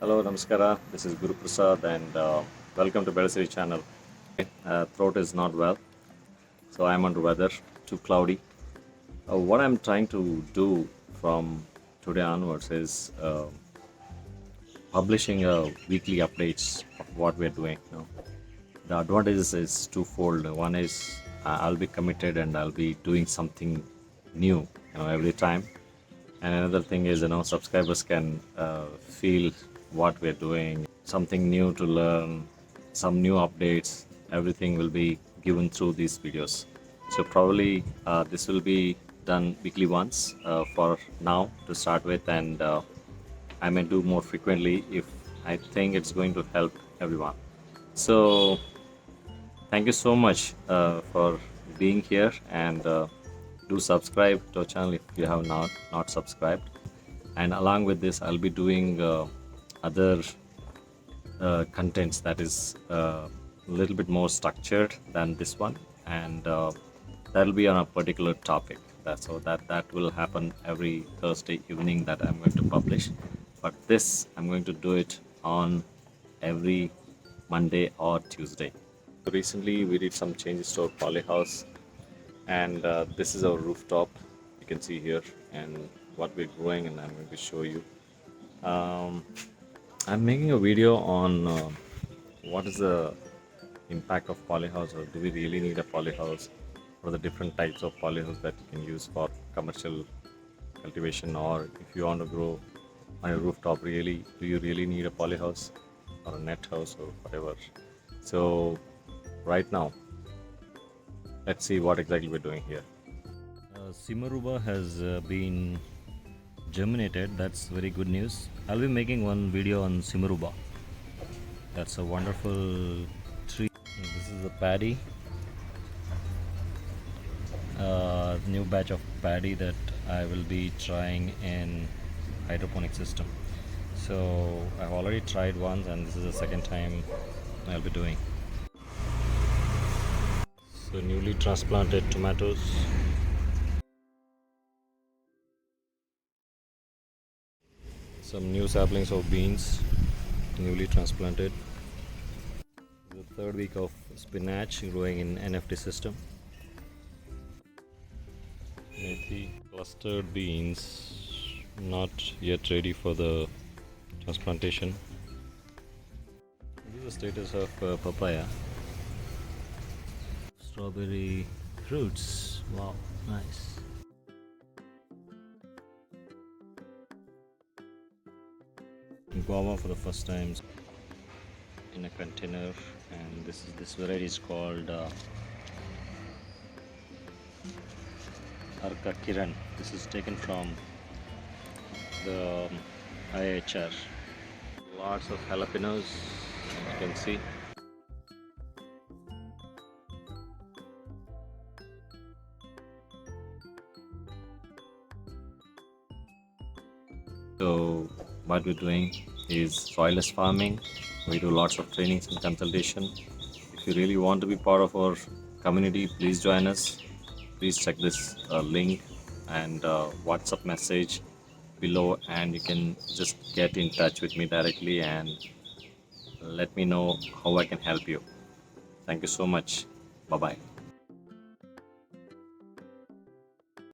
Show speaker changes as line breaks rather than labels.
Hello, Namaskara. This is Guru Prasad and welcome to Belesiri channel. Throat is not well, so I'm under weather, too cloudy. What I'm trying to do from today onwards is publishing weekly updates of what we're doing. The advantages is twofold. One is I'll be committed and I'll be doing something new, every time. And another thing is, subscribers can feel what we're doing, something new to learn, some new updates. Everything will be given through these videos. So probably this will be done weekly once for now to start with, and I may do more frequently if I think it's going to help everyone. So thank you so much for being here, and do subscribe to our channel if you have not subscribed. And along with this, I'll be doing other contents that is a little bit more structured than this one, and that'll be on a particular topic. That will happen every Thursday evening that I'm going to publish. But this, I'm going to do it on every Monday or Tuesday. Recently, we did some changes to our polyhouse, and this is our rooftop. You can see here, and what we're growing, and I'm going to show you. I'm making a video on what is the impact of polyhouse, or do we really need a polyhouse, or the different types of polyhouse that you can use for commercial cultivation, or if you want to grow on a rooftop, do you really need a polyhouse or a net house or whatever? So right now, let's see what exactly we're doing here. Simaruba has been germinated. That's very good news. I'll be making one video on Simaruba. That's a wonderful tree. This is the paddy, new batch of paddy that I will be trying in hydroponic system. So I've already tried once, and this is the second time I'll be doing. So newly transplanted tomatoes. Some new saplings of beans, newly transplanted. The third week of spinach growing in NFT system. Methi, clustered beans, not yet ready for the transplantation. This is the status of papaya. Strawberry fruits. Wow, nice. Guava for the first time in a container, and this variety is called Arka Kiran. This is taken from the IHR. Lots of jalapenos, as you can see. So what we're doing is soilless farming. We do lots of trainings and consultation. If you really want to be part of our community, please join us. Please check this link and WhatsApp message below, and you can just get in touch with me directly and let me know how I can help you. Thank you so much. Bye bye.